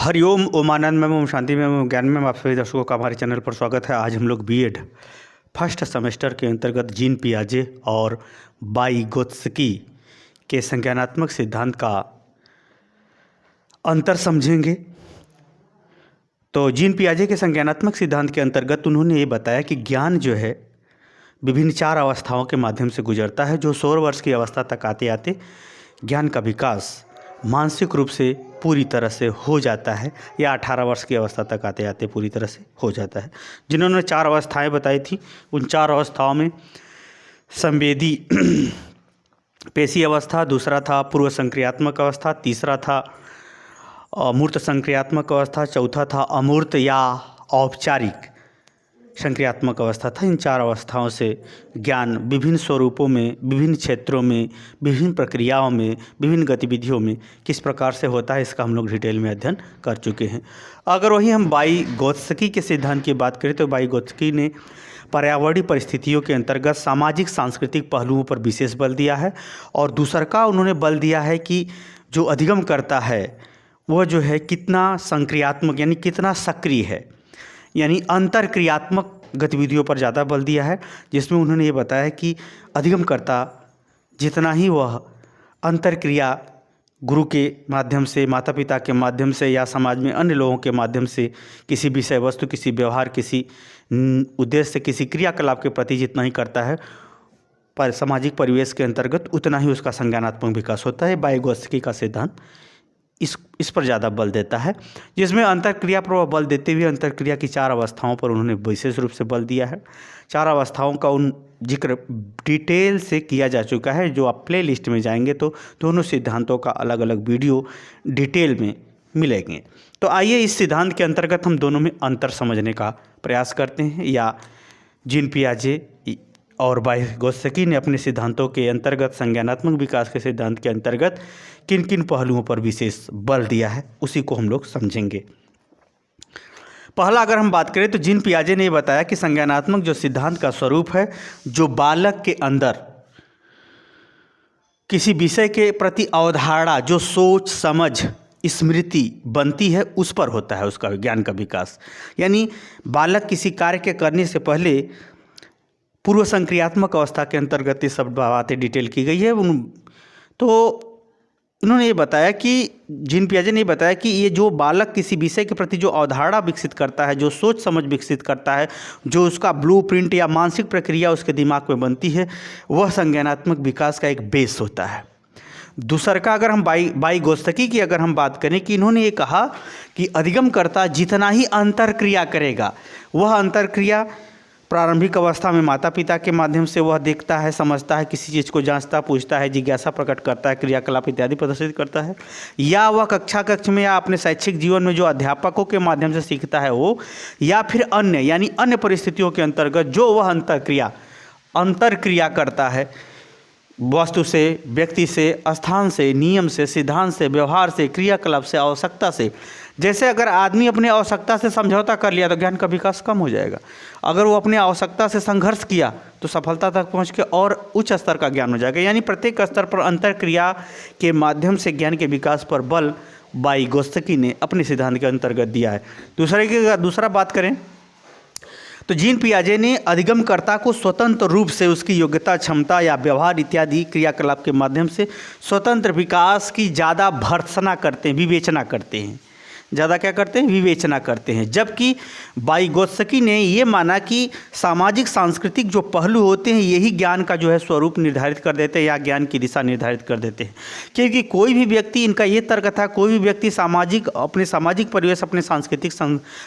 हरिओम ओमानंद में ओम शांति में ओम ज्ञान में आप सभी दर्शकों का हमारे चैनल पर स्वागत है। आज हम लोग बीएड फर्स्ट सेमेस्टर के अंतर्गत जीन पियाजे और वाइगोत्स्की के संज्ञानात्मक सिद्धांत का अंतर समझेंगे। तो जीन पियाजे के संज्ञानात्मक सिद्धांत के अंतर्गत उन्होंने ये बताया कि ज्ञान जो है विभिन्न 4 अवस्थाओं के माध्यम से गुजरता है। जो 16 वर्ष की अवस्था तक आते आते ज्ञान का विकास मानसिक रूप से पूरी तरह से हो जाता है, या 18 वर्ष की अवस्था तक आते आते पूरी तरह से हो जाता है। जिन्होंने 4 अवस्थाएं बताई थी, उन 4 अवस्थाओं में संवेदी पेशी अवस्था, दूसरा था पूर्व संक्रियात्मक अवस्था, तीसरा था अमूर्त संक्रियात्मक अवस्था, चौथा था अमूर्त या औपचारिक संक्रियात्मक अवस्था था। इन 4 अवस्थाओं से ज्ञान विभिन्न स्वरूपों में, विभिन्न क्षेत्रों में, विभिन्न प्रक्रियाओं में, विभिन्न गतिविधियों में किस प्रकार से होता है, इसका हम लोग डिटेल में अध्ययन कर चुके हैं। अगर वही हम वाइगोत्स्की के सिद्धांत की बात करें तो वाइगोत्स्की ने पर्यावरणीय परिस्थितियों के अंतर्गत सामाजिक सांस्कृतिक पहलुओं पर विशेष बल दिया है, और दूसरा का उन्होंने बल दिया है कि जो अधिगम करता है वह जो है कितना संक्रियात्मक यानी कितना सक्रिय है, यानी अंतरक्रियात्मक गतिविधियों पर ज़्यादा बल दिया है। जिसमें उन्होंने ये बताया कि अधिगमकर्ता जितना ही वह अंतरक्रिया गुरु के माध्यम से, माता पिता के माध्यम से, या समाज में अन्य लोगों के माध्यम से किसी विषय वस्तु, किसी व्यवहार, किसी उद्देश्य, किसी क्रियाकलाप के प्रति जितना ही करता है पर सामाजिक परिवेश के अंतर्गत, उतना ही उसका संज्ञानात्मक विकास होता है। वाइगोत्स्की का सिद्धांत इस पर ज़्यादा बल देता है, जिसमें अंतरक्रिया पर वह बल देते हुए अंतरक्रिया की 4 अवस्थाओं पर उन्होंने विशेष रूप से बल दिया है। 4 अवस्थाओं का जिक्र डिटेल से किया जा चुका है। जो आप प्ले लिस्ट में जाएंगे तो दोनों सिद्धांतों का अलग अलग वीडियो डिटेल में मिलेंगे। तो आइए इस सिद्धांत के अंतर्गत हम दोनों में अंतर समझने का प्रयास करते हैं, या जीन पियाजे और वाइगोत्स्की ने अपने सिद्धांतों के अंतर्गत, संज्ञानात्मक विकास के सिद्धांत के अंतर्गत किन किन पहलुओं पर विशेष बल दिया है, उसी को हम लोग समझेंगे। पहला अगर हम बात करें तो जीन पियाजे ने बताया कि संज्ञानात्मक जो सिद्धांत का स्वरूप है, जो बालक के अंदर किसी विषय के प्रति अवधारणा, जो सोच समझ स्मृति बनती है, उस पर होता है उसका ज्ञान का विकास। यानी बालक किसी कार्य के करने से पहले पूर्व संक्रियात्मक अवस्था के अंतर्गत ये सब बातें डिटेल की गई है। तो उन्होंने ये बताया कि जीन पियाजे ने बताया कि ये जो बालक किसी विषय के प्रति जो अवधारणा विकसित करता है, जो सोच समझ विकसित करता है, जो उसका ब्लूप्रिंट या मानसिक प्रक्रिया उसके दिमाग में बनती है, वह संज्ञानात्मक विकास का एक बेस होता है। दूसरा का अगर हम वाइगोत्स्की की अगर हम बात करें कि इन्होंने ये कहा कि अधिगमकर्ता जितना ही अंतरक्रिया करेगा, वह अंतरक्रिया प्रारंभिक अवस्था में माता पिता के माध्यम से वह देखता है, समझता है, किसी चीज़ को जांचता, पूछता है, जिज्ञासा प्रकट करता है, क्रियाकलाप इत्यादि प्रदर्शित करता है, या वह कक्ष में या अपने शैक्षिक जीवन में जो अध्यापकों के माध्यम से सीखता है वो, या फिर अन्य यानी अन्य परिस्थितियों के अंतर्गत जो वह अंतरक्रिया करता है, वस्तु से, व्यक्ति से, स्थान से, नियम से, सिद्धांत से, व्यवहार से, क्रियाकलाप से, आवश्यकता से। जैसे अगर आदमी अपने आवश्यकता से समझौता कर लिया तो ज्ञान का विकास कम हो जाएगा। अगर वो अपने आवश्यकता से संघर्ष किया तो सफलता तक पहुंच के और उच्च स्तर का ज्ञान हो जाएगा। यानी प्रत्येक स्तर पर अंतरक्रिया के माध्यम से ज्ञान के विकास पर बल वाइगोत्स्की ने अपने सिद्धांत के अंतर्गत दिया है। दूसरा बात करें तो जीन पियाजे ने अधिगमकर्ता को स्वतंत्र रूप से उसकी योग्यता, क्षमता या व्यवहार इत्यादि क्रियाकलाप के माध्यम से स्वतंत्र विकास की ज़्यादा भर्त्सना करते हैं, विवेचना करते हैं, ज़्यादा क्या करते हैं, विवेचना करते हैं। जबकि वाइगोत्स्की ने ये माना कि सामाजिक सांस्कृतिक जो पहलू होते हैं यही ज्ञान का जो है स्वरूप निर्धारित कर देते हैं, या ज्ञान की दिशा निर्धारित कर देते हैं। क्योंकि कोई भी व्यक्ति, इनका ये तर्क था, कोई भी व्यक्ति अपने सामाजिक परिवेश, अपने सांस्कृतिक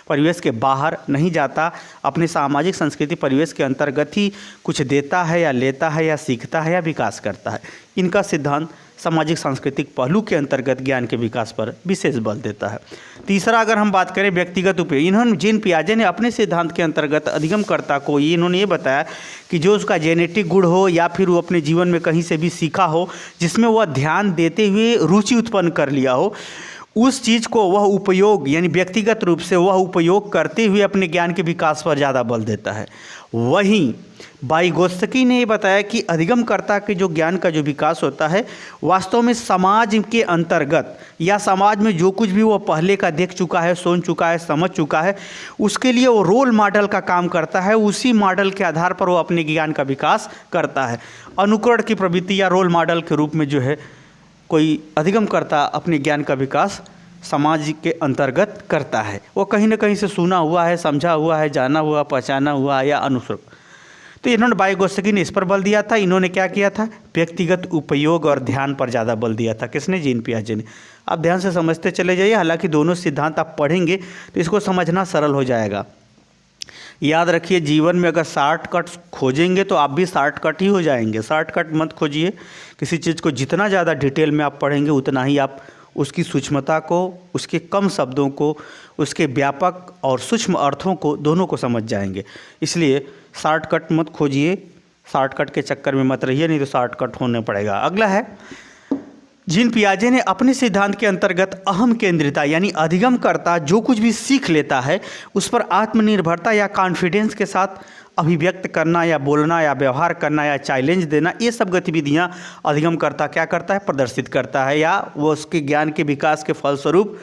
परिवेश के बाहर नहीं जाता, अपने सामाजिक सांस्कृतिक परिवेश के अंतर्गत ही कुछ देता है या लेता है या सीखता है या विकास करता है। इनका सिद्धांत सामाजिक सांस्कृतिक पहलू के अंतर्गत ज्ञान के विकास पर विशेष बल देता है। तीसरा अगर हम बात करें व्यक्तिगत उपयोग, इन्होंने जीन पियाजे ने अपने सिद्धांत के अंतर्गत अधिगमकर्ता को इन्होंने ये बताया कि जो उसका जेनेटिक गुण हो, या फिर वो अपने जीवन में कहीं से भी सीखा हो, जिसमें वह ध्यान देते हुए रुचि उत्पन्न कर लिया हो, उस चीज़ को वह उपयोग यानी व्यक्तिगत रूप से वह उपयोग करते हुए अपने ज्ञान के विकास पर ज़्यादा बल देता है। वहीं वाइगोत्स्की ने ये बताया कि अधिगमकर्ता के जो ज्ञान का जो विकास होता है वास्तव में समाज के अंतर्गत या समाज में जो कुछ भी वो पहले का देख चुका है, सुन चुका है, समझ चुका है, उसके लिए वो रोल मॉडल का काम करता है। उसी मॉडल के आधार पर वो अपने ज्ञान का विकास करता है। अनुकरण की प्रवृत्ति या रोल मॉडल के रूप में जो है कोई अधिगमकर्ता अपने ज्ञान का विकास समाज के अंतर्गत करता है। वो कहीं ना कहीं से सुना हुआ है, समझा हुआ है, जाना हुआ, पहचाना हुआ या अनुसरण। तो इन्होंने वाइगोत्स्की ने इस पर बल दिया था। इन्होंने क्या किया था? व्यक्तिगत उपयोग और ध्यान पर ज़्यादा बल दिया था। किसने? जीन पियाजे ने। आप ध्यान से समझते चले जाइए। हालांकि दोनों सिद्धांत आप पढ़ेंगे तो इसको समझना सरल हो जाएगा। याद रखिए, जीवन में अगर शॉर्टकट खोजेंगे तो आप भी शॉर्टकट ही हो जाएंगे। शॉर्टकट मत खोजिए। किसी चीज़ को जितना ज़्यादा डिटेल में आप पढ़ेंगे उतना ही आप उसकी सूक्ष्मता को, उसके कम शब्दों को, उसके व्यापक और सूक्ष्म अर्थों को दोनों को समझ जाएंगे। इसलिए शॉर्टकट मत खोजिए, शॉर्टकट के चक्कर में मत रहिए, नहीं तो शॉर्टकट होने पड़ेगा। अगला है, जीन पियाजे ने अपने सिद्धांत के अंतर्गत अहम केंद्रिता यानी अधिगमकर्ता जो कुछ भी सीख लेता है उस पर आत्मनिर्भरता या कॉन्फिडेंस के साथ अभिव्यक्त करना या बोलना या व्यवहार करना या चैलेंज देना, ये सब गतिविधियां अधिगमकर्ता क्या करता है? प्रदर्शित करता है। या वो उसके ज्ञान के विकास के फलस्वरूप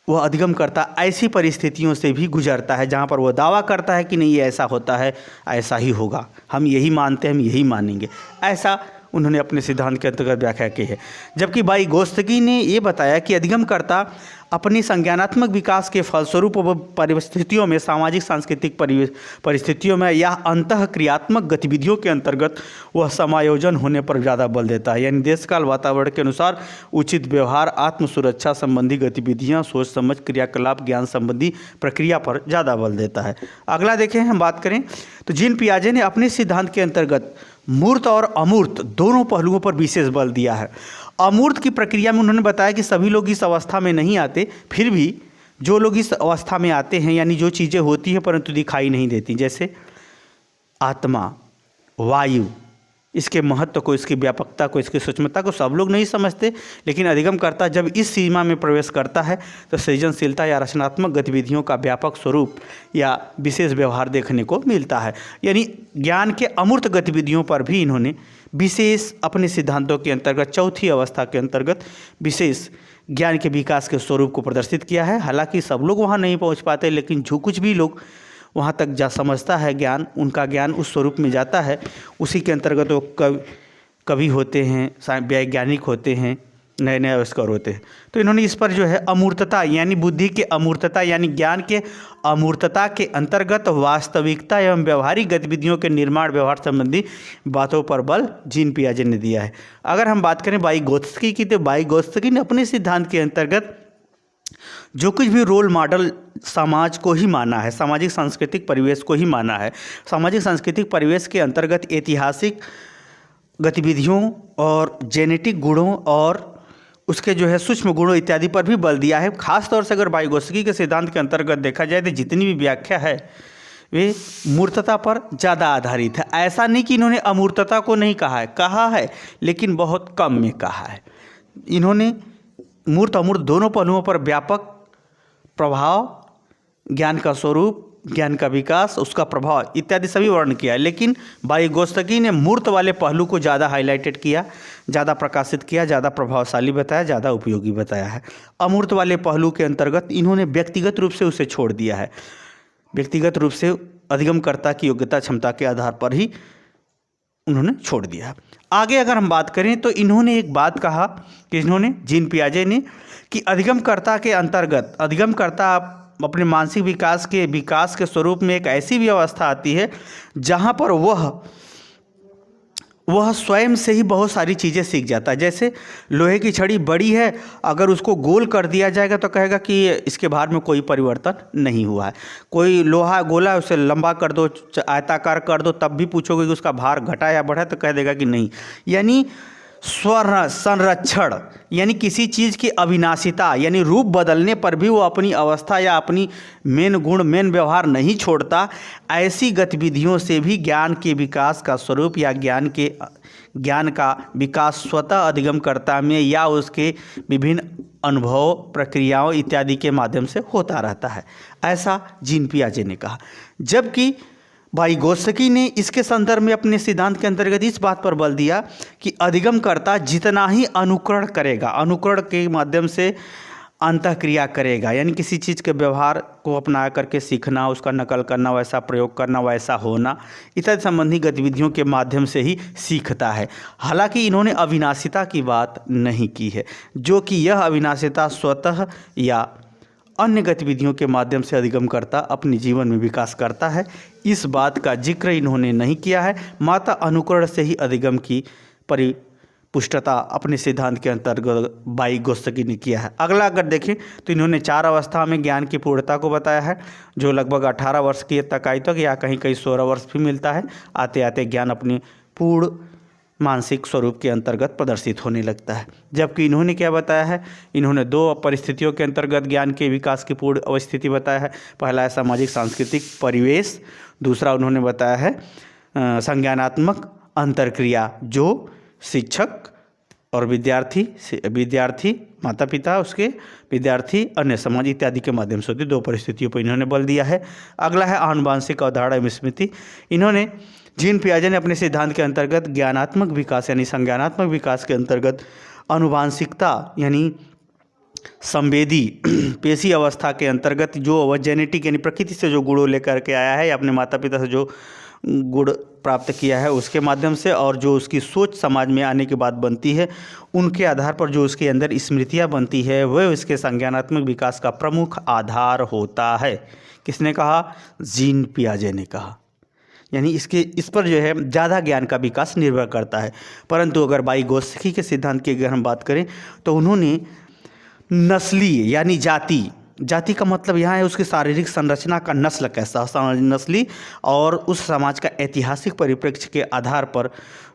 वह अधिगमकर्ता ऐसी परिस्थितियों से भी गुजरता है जहाँ पर वह दावा करता है कि नहीं, ये ऐसा होता है, ऐसा ही होगा, हम यही मानते हैं, हम यही मानेंगे। ऐसा उन्होंने अपने सिद्धांत के अंतर्गत व्याख्या की है। जबकि वाइगोत्स्की ने ये बताया कि अधिगमकर्ता अपनी संज्ञानात्मक विकास के फलस्वरूप वह परिस्थितियों में, सामाजिक सांस्कृतिक परिस्थितियों में या अंतः क्रियात्मक गतिविधियों के अंतर्गत वह समायोजन होने पर ज़्यादा बल देता है। यानी देश काल वातावरण के अनुसार उचित व्यवहार, आत्म सुरक्षा संबंधी गतिविधियाँ, सोच समझ क्रियाकलाप, ज्ञान संबंधी प्रक्रिया पर ज़्यादा बल देता है। अगला देखें, हम बात करें तो जीन पियाजे ने अपने सिद्धांत के अंतर्गत मूर्त और अमूर्त दोनों पहलुओं पर विशेष बल दिया है। अमूर्त की प्रक्रिया में उन्होंने बताया कि सभी लोग इस अवस्था में नहीं आते, फिर भी जो लोग इस अवस्था में आते हैं यानी जो चीज़ें होती हैं परंतु दिखाई नहीं देती, जैसे आत्मा, वायु, इसके महत्व को, इसकी व्यापकता को, इसकी सूक्ष्मता को सब लोग नहीं समझते, लेकिन अधिगमकर्ता जब इस सीमा में प्रवेश करता है तो सृजनशीलता या रचनात्मक गतिविधियों का व्यापक स्वरूप या विशेष व्यवहार देखने को मिलता है। यानी ज्ञान के अमूर्त गतिविधियों पर भी इन्होंने विशेष अपने सिद्धांतों के अंतर्गत चौथी अवस्था के अंतर्गत विशेष ज्ञान के विकास के स्वरूप को प्रदर्शित किया है। हालांकि सब लोग वहाँ नहीं पहुँच पाते, लेकिन जो कुछ भी लोग वहाँ तक जा समझता है ज्ञान, उनका ज्ञान उस स्वरूप में जाता है। उसी के अंतर्गत वो कवि होते हैं, वैज्ञानिक होते हैं, नए नए आविष्कार होते हैं। तो इन्होंने इस पर जो है अमूर्तता यानी बुद्धि के अमूर्तता यानी ज्ञान के अमूर्तता के अंतर्गत वास्तविकता एवं व्यवहारिक गतिविधियों के निर्माण व्यवहार संबंधी बातों पर बल जीन पियाजे ने दिया है। अगर हम बात करें वाइगोत्स्की की, तो वाइगोत्स्की ने अपने सिद्धांत के अंतर्गत जो कुछ भी रोल मॉडल समाज को ही माना है, सामाजिक सांस्कृतिक परिवेश को ही माना है। सामाजिक सांस्कृतिक परिवेश के अंतर्गत ऐतिहासिक गतिविधियों और जेनेटिक गुणों और उसके जो है सूक्ष्म गुणों इत्यादि पर भी बल दिया है। खास तौर से अगर वाइगोत्स्की के सिद्धांत के अंतर्गत देखा जाए तो जितनी भी व्याख्या है वे मूर्तता पर ज़्यादा आधारित है। ऐसा नहीं कि इन्होंने अमूर्तता को नहीं कहा है, लेकिन बहुत कम में कहा है। इन्होंने मूर्त अमूर्त दोनों पहलुओं पर व्यापक प्रभाव, ज्ञान का स्वरूप, ज्ञान का विकास, उसका प्रभाव इत्यादि सभी वर्णन किया है। लेकिन वाइगोत्स्की ने मूर्त वाले पहलू को ज़्यादा हाईलाइटेड किया, ज़्यादा प्रकाशित किया, ज़्यादा प्रभावशाली बताया, ज़्यादा उपयोगी बताया है। अमूर्त वाले पहलू के अंतर्गत इन्होंने व्यक्तिगत रूप से उसे छोड़ दिया है। व्यक्तिगत रूप से अधिगमकर्ता की योग्यता क्षमता के आधार पर ही उन्होंने छोड़ दिया। आगे अगर हम बात करें तो इन्होंने एक बात कहा कि इन्होंने जीन पियाजे ने कि अधिगमकर्ता के अंतर्गत अधिगमकर्ता अपने मानसिक विकास के स्वरूप में एक ऐसी भी अवस्था आती है जहाँ पर वह स्वयं से ही बहुत सारी चीज़ें सीख जाता है। जैसे लोहे की छड़ी बड़ी है, अगर उसको गोल कर दिया जाएगा तो कहेगा कि इसके भार में कोई परिवर्तन नहीं हुआ है। कोई लोहा गोला है, उसे लंबा कर दो, आयताकार कर दो, तब भी पूछोगे कि उसका भार घटा या बढ़ा तो कह देगा कि नहीं। यानी संरक्षण यानी किसी चीज़ की अविनाशिता यानी रूप बदलने पर भी वो अपनी अवस्था या अपनी मेन गुण, मेन व्यवहार नहीं छोड़ता। ऐसी गतिविधियों से भी ज्ञान के विकास का स्वरूप या ज्ञान का विकास स्वतः अधिगमकर्ता में या उसके विभिन्न अनुभव, प्रक्रियाओं इत्यादि के माध्यम से होता रहता है। ऐसा जीन पियाजे ने कहा। जबकि वाइगोत्स्की ने इसके संदर्भ में अपने सिद्धांत के अंतर्गत इस बात पर बल दिया कि अधिगमकर्ता जितना ही अनुकरण करेगा, अनुकरण के माध्यम से अंतःक्रिया करेगा, यानी किसी चीज़ के व्यवहार को अपना करके सीखना, उसका नकल करना, वैसा प्रयोग करना, वैसा होना इत्यादि संबंधी गतिविधियों के माध्यम से ही सीखता है। हालांकि इन्होंने अविनाशिता की बात नहीं की है, जो कि यह अविनाशिता स्वतः या अन्य गतिविधियों के माध्यम से अधिगमकर्ता अपने जीवन में विकास करता है, इस बात का जिक्र इन्होंने नहीं किया है। माता अनुकरण से ही अधिगम की परिपुष्टता अपने सिद्धांत के अंतर्गत वाइगोत्स्की ने किया है। अगला अगर देखें तो इन्होंने 4 अवस्था में ज्ञान की पूर्णता को बताया है, जो लगभग 18 वर्ष की तक आई तक या कहीं कहीं 16 वर्ष भी मिलता है। आते आते ज्ञान अपने पूर्ण मानसिक स्वरूप के अंतर्गत प्रदर्शित होने लगता है। जबकि इन्होंने क्या बताया है, इन्होंने 2 परिस्थितियों के अंतर्गत ज्ञान के विकास की पूर्ण अवस्थिति बताया है। पहला है सामाजिक सांस्कृतिक परिवेश, दूसरा उन्होंने बताया है संज्ञानात्मक अंतरक्रिया, जो शिक्षक और विद्यार्थी माता पिता, उसके विद्यार्थी, अन्य समाज इत्यादि के माध्यम से होती 2 परिस्थितियों पर इन्होंने बल दिया है। अगला है आनुवांशिक अवधारणा एवं स्मृति। इन्होंने जीन पियाजे ने अपने सिद्धांत के अंतर्गत ज्ञानात्मक विकास यानी संज्ञानात्मक विकास के अंतर्गत आनुवांशिकता यानी संवेदी पेशी अवस्था के अंतर्गत जो वह जेनेटिक यानी प्रकृति से जो गुणों लेकर के आया है या अपने माता पिता से जो गुण प्राप्त किया है उसके माध्यम से, और जो उसकी सोच समाज में आने के बाद बनती है, उनके आधार पर जो उसके अंदर स्मृतियाँ बनती है वह उसके संज्ञानात्मक विकास का प्रमुख आधार होता है। किसने कहा? जीन पियाजे ने कहा। यानी इस पर जो है ज़्यादा ज्ञान का विकास निर्भर करता है। परंतु अगर वाइगोत्स्की के सिद्धांत की अगर हम बात करें तो उन्होंने नस्ली यानी जाति का मतलब यहाँ है उसकी शारीरिक संरचना का नस्ल कैसा, नस्ली और उस समाज का ऐतिहासिक परिप्रेक्ष्य के आधार पर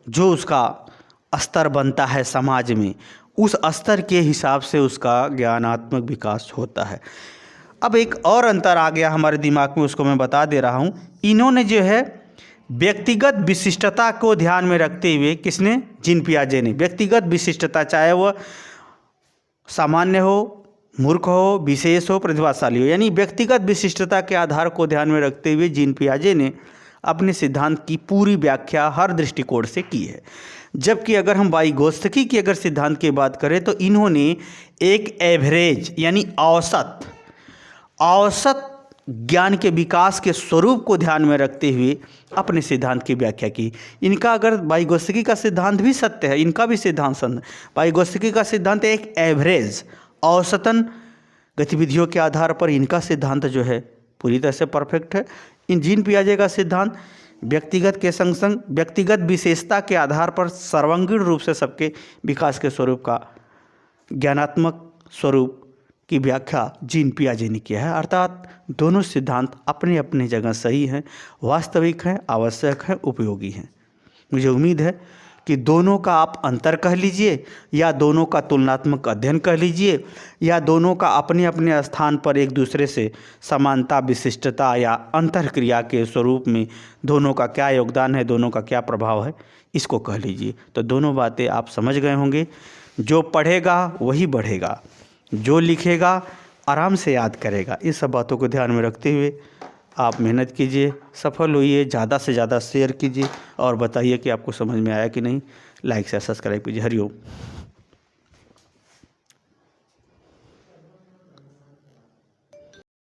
जो उसका स्तर बनता है समाज में, उस स्तर के हिसाब से उसका ज्ञानात्मक विकास होता है। अब एक और अंतर आ गया हमारे दिमाग में, उसको मैं बता दे रहा हूँ। इन्होंने जो है व्यक्तिगत विशिष्टता को ध्यान में रखते हुए, किसने? जीन पियाजे ने। व्यक्तिगत विशिष्टता, चाहे वह सामान्य हो, मूर्ख हो, विशेष हो, प्रतिभाशाली हो, यानी व्यक्तिगत विशिष्टता के आधार को ध्यान में रखते हुए जीन पियाजे ने अपने सिद्धांत की पूरी व्याख्या हर दृष्टिकोण से की है। जबकि अगर हम वाइगोत्स्की की अगर सिद्धांत की बात करें तो इन्होंने एक एवरेज यानी औसत ज्ञान के विकास के स्वरूप को ध्यान में रखते हुए अपने सिद्धांत की व्याख्या की। इनका अगर वाइगोत्स्की का सिद्धांत भी सत्य है, इनका भी सिद्धांत सत्य है। वाइगोत्स्की का सिद्धांत एक एवरेज औसतन गतिविधियों के आधार पर, इनका सिद्धांत जो है पूरी तरह से परफेक्ट है। इन जीन पियाजे का सिद्धांत व्यक्तिगत के संग संग व्यक्तिगत विशेषता के आधार पर सर्वांगीण रूप से सबके विकास के स्वरूप का ज्ञानात्मक स्वरूप की व्याख्या जीन पियाजे ने किया है। अर्थात दोनों सिद्धांत अपने अपने जगह सही हैं, वास्तविक हैं, आवश्यक हैं, उपयोगी हैं। मुझे उम्मीद है कि दोनों का आप अंतर कह लीजिए या दोनों का तुलनात्मक अध्ययन कह लीजिए या दोनों का अपने अपने स्थान पर एक दूसरे से समानता, विशिष्टता या अंतरक्रिया के स्वरूप में दोनों का क्या योगदान है, दोनों का क्या प्रभाव है, इसको कह लीजिए। तो दोनों बातें आप समझ गए होंगे। जो पढ़ेगा वही बढ़ेगा, जो लिखेगा आराम से याद करेगा। इस सब बातों को ध्यान में रखते हुए आप मेहनत कीजिए, सफल होइए, ज़्यादा से ज़्यादा शेयर कीजिए और बताइए कि आपको समझ में आया कि नहीं। लाइक शेयर सब्सक्राइब कीजिए। हरिओम।